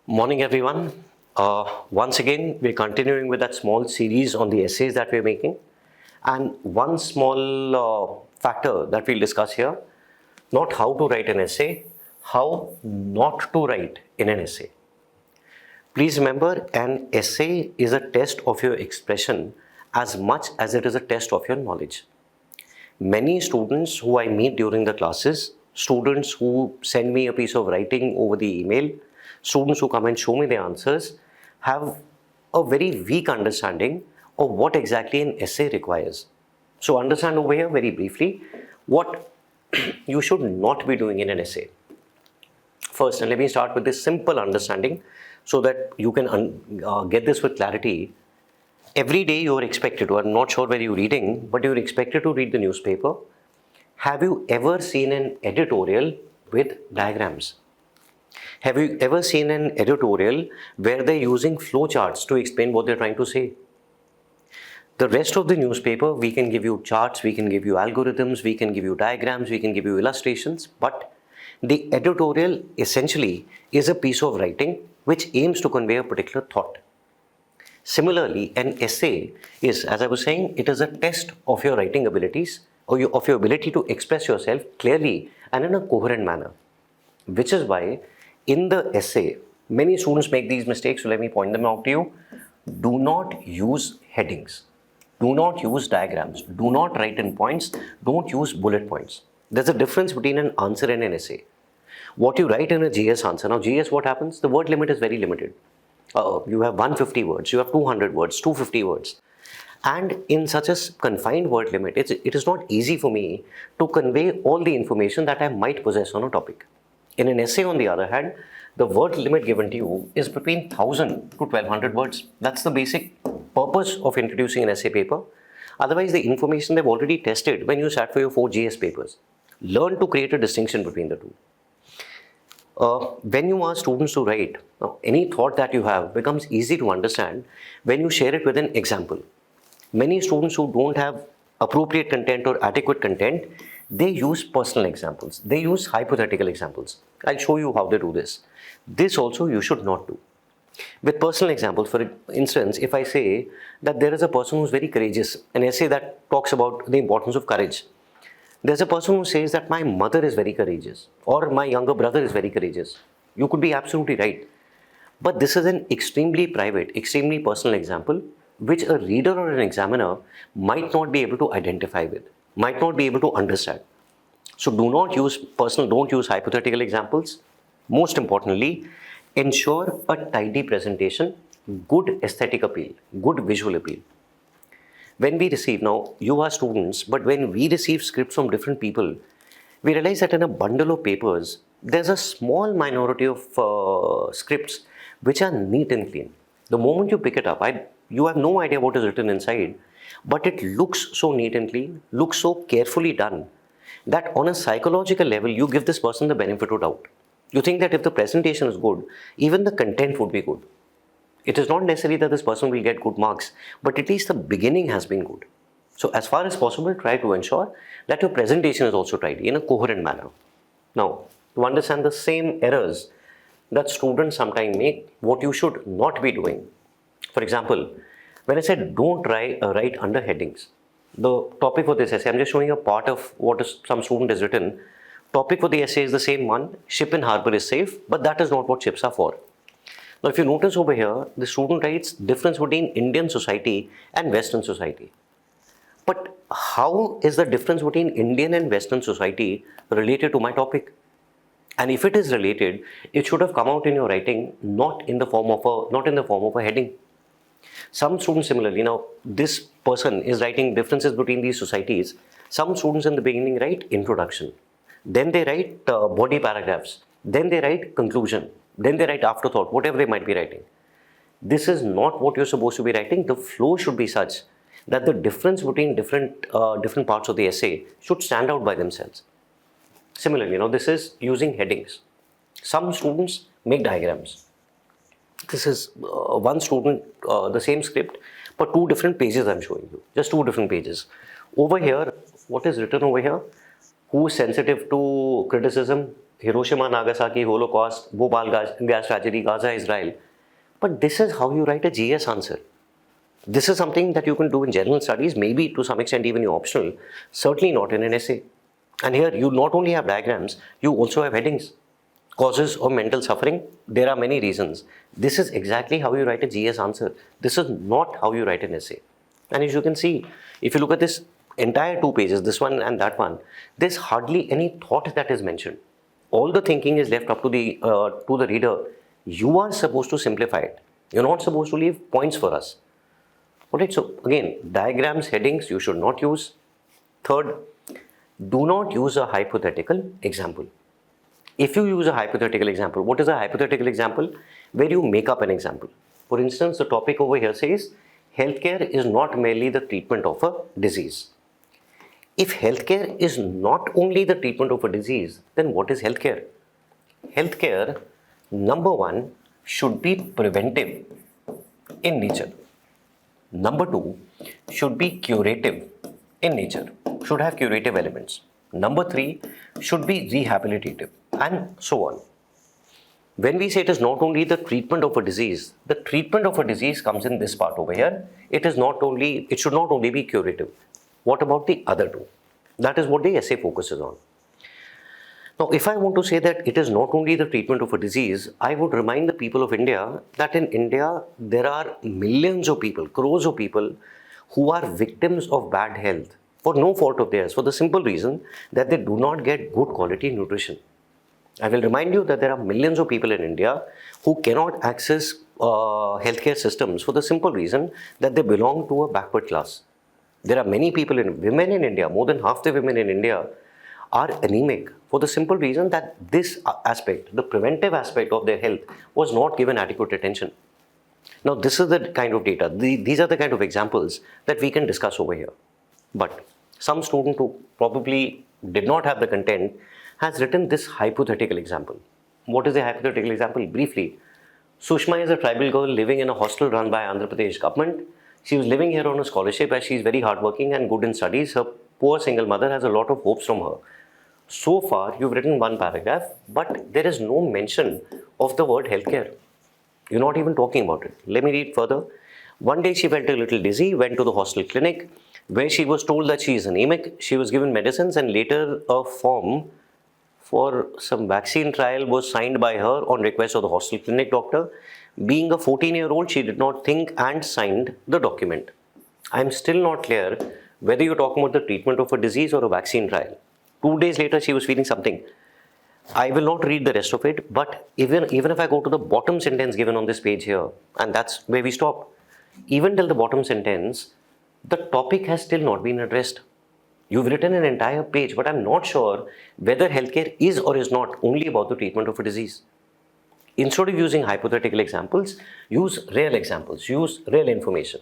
Morning, everyone. Once again, we're continuing with that small series on the essays that we're making. And one small factor that we'll discuss here, not how to write an essay, how not to write in an essay. Please remember, an essay is a test of your expression as much as it is a test of your knowledge. Many students who I meet during the classes, students who send me a piece of writing over the email, students who come and show me the answers, have a very weak understanding of what exactly an essay requires. So understand over here very briefly what you should not be doing in an essay. First, and let me start with this simple understanding so that you can get this with clarity. Every day you are expected to, I'm not sure where you're reading, but you're expected to read the newspaper. Have you ever seen an editorial with diagrams? Have you ever seen an editorial where they're using flowcharts to explain what they're trying to say? The rest of the newspaper, we can give you charts, we can give you algorithms, we can give you diagrams, we can give you illustrations, but the editorial essentially is a piece of writing which aims to convey a particular thought. Similarly, an essay is, as I was saying, it is a test of your writing abilities or of your ability to express yourself clearly and in a coherent manner. Which is why in the essay, many students make these mistakes, so let me point them out to you. Do not use headings. Do not use diagrams. Do not write in points. Don't use bullet points. There's a difference between an answer and an essay. What you write in a GS answer, now GS, what happens? The word limit is very limited. You have 150 words, you have 200 words, 250 words. And in such a confined word limit, it is not easy for me to convey all the information that I might possess on a topic. In an essay, on the other hand, the word limit given to you is between 1000 to 1200 words. That's the basic purpose of introducing an essay paper. Otherwise, the information they've already tested when you sat for your 4 GS papers. Learn to create a distinction between the two. When you ask students to write, any thought that you have becomes easy to understand when you share it with an example. Many students who don't have appropriate content or adequate content, they use personal examples. They use hypothetical examples. I'll show you how they do this. This also you should not do. With personal examples, for instance, if I say that there is a person who's very courageous, an essay that talks about the importance of courage. There's a person who says that my mother is very courageous or my younger brother is very courageous. You could be absolutely right. But this is an extremely private, extremely personal example which a reader or an examiner might not be able to identify with, might not be able to understand. So don't use hypothetical examples. Most importantly, ensure a tidy presentation, good aesthetic appeal, good visual appeal. When we receive, now you are students, but when we receive scripts from different people, we realize that in a bundle of papers, there's a small minority of scripts which are neat and clean. The moment you pick it up, you have no idea what is written inside, but it looks so neat and clean, looks so carefully done, that on a psychological level, you give this person the benefit of doubt. You think that if the presentation is good, even the content would be good. It is not necessary that this person will get good marks, but at least the beginning has been good. So as far as possible, try to ensure that your presentation is also tidy in a coherent manner. Now, to understand the same errors that students sometimes make, what you should not be doing. For example, when I said don't write under headings, the topic for this essay, I'm just showing a part of what some student has written. Topic for the essay is the same one, ship in harbor is safe, but that is not what ships are for. Now, if you notice over here, the student writes difference between Indian society and Western society. But how is the difference between Indian and Western society related to my topic? And if it is related, it should have come out in your writing, not in the form of a heading. Some students similarly, now this person is writing differences between these societies. Some students in the beginning write introduction. Then they write body paragraphs. Then they write conclusion. Then they write afterthought, whatever they might be writing. This is not what you're supposed to be writing. The flow should be such that the difference between different parts of the essay should stand out by themselves. Similarly, this is using headings. Some students make diagrams. This is one student, the same script, but 2 different pages I'm showing you. Just 2 different pages. Over here, what is written over here? Who is sensitive to criticism? Hiroshima, Nagasaki, Holocaust, Bhopal gas tragedy, Gaza, Israel. But this is how you write a GS answer. This is something that you can do in general studies, maybe to some extent even your optional, certainly not in an essay. And here you not only have diagrams, you also have headings. Causes of mental suffering, there are many reasons. This is exactly how you write a GS answer. This is not how you write an essay. And as you can see, if you look at this entire 2 pages, this one and that one, there's hardly any thought that is mentioned. All the thinking is left up to the reader. You are supposed to simplify it. You're not supposed to leave points for us. Alright, so again, diagrams, headings, you should not use. Third, do not use a hypothetical example. If you use a hypothetical example, what is a hypothetical example? Where you make up an example. For instance, the topic over here says, healthcare is not merely the treatment of a disease. If healthcare is not only the treatment of a disease, then what is healthcare? Healthcare, number one, should be preventive in nature. Number two, should be curative in nature, should have curative elements. Number three, should be rehabilitative, and so on. When we say it is not only the treatment of a disease, the treatment of a disease comes in this part over here. It should not only be curative. What about the other two? That is what the essay focuses on. Now, if I want to say that it is not only the treatment of a disease, I would remind the people of India that in India, there are millions of people, crores of people who are victims of bad health for no fault of theirs, for the simple reason that they do not get good quality nutrition. I will remind you that there are millions of people in India who cannot access healthcare systems for the simple reason that they belong to a backward class. There are many women in India, more than half the women in India are anemic for the simple reason that this aspect, the preventive aspect of their health, was not given adequate attention. Now, this is the kind of data, these are the kind of examples that we can discuss over here. But some student who probably did not have the content has written this hypothetical example. What is the hypothetical example? Briefly, Sushma is a tribal girl living in a hostel run by Andhra Pradesh government. She was living here on a scholarship as she is very hardworking and good in studies. Her poor single mother has a lot of hopes from her. So far, you've written one paragraph, but there is no mention of the word healthcare. You're not even talking about it. Let me read further. One day she felt a little dizzy, went to the hostel clinic, where she was told that she is anemic. She was given medicines and later a form for some vaccine trial was signed by her on request of the hostel clinic doctor. Being a 14-year-old, she did not think and signed the document. I am still not clear whether you're talking about the treatment of a disease or a vaccine trial. 2 days later, she was feeling something. I will not read the rest of it, but even if I go to the bottom sentence given on this page here, and that's where we stop, even till the bottom sentence, the topic has still not been addressed. You've written an entire page, but I'm not sure whether healthcare is or is not only about the treatment of a disease. Instead of using hypothetical examples, use real examples, use real information.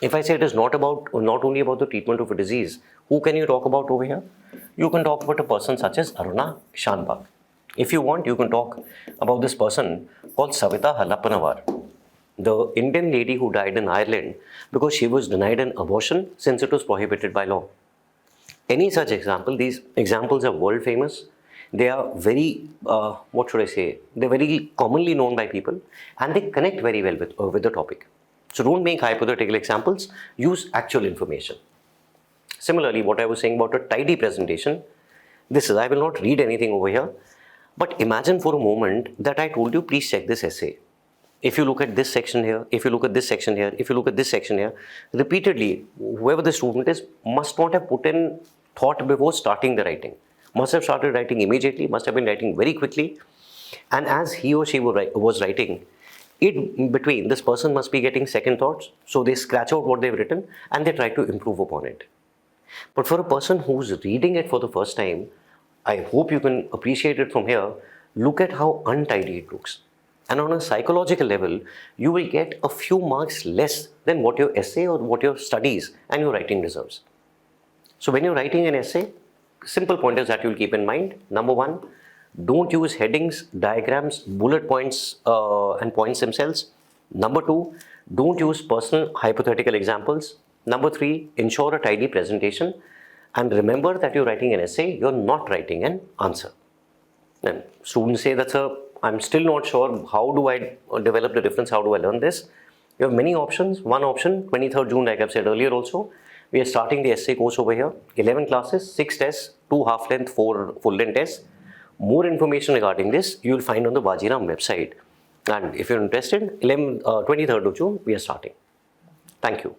If I say it is not only about the treatment of a disease, who can you talk about over here? You can talk about a person such as Aruna Shanbhag. If you want, you can talk about this person called Savita Halappanavar, the Indian lady who died in Ireland because she was denied an abortion since it was prohibited by law. Any such example, these examples are world famous. They are very, they're very commonly known by people and they connect very well with the topic. So don't make hypothetical examples, use actual information. Similarly, what I was saying about a tidy presentation, I will not read anything over here, but imagine for a moment that I told you, please check this essay. If you look at this section here, if you look at this section here, if you look at this section here, repeatedly, whoever the student is must not have put in thought before starting the writing. Must have started writing immediately, must have been writing very quickly. And as he or she was writing, in between, this person must be getting second thoughts. So they scratch out what they've written and they try to improve upon it. But for a person who's reading it for the first time, I hope you can appreciate it from here. Look at how untidy it looks. And on a psychological level, you will get a few marks less than what your essay or what your studies and your writing deserves. So when you're writing an essay, simple pointers that you'll keep in mind. Number one, don't use headings, diagrams, bullet points and points themselves. Number two, don't use personal hypothetical examples. Number three, ensure a tidy presentation. And remember that you're writing an essay, you're not writing an answer. And students say I'm still not sure, how do I develop the difference, how do I learn this? You have many options. One option, 23rd June, like I've said earlier also, we are starting the essay course over here. 11 classes, 6 tests, 2 half-length, 4 full-length tests. More information regarding this you will find on the Vajiram website. And if you're interested, 23rd of June, we are starting. Thank you.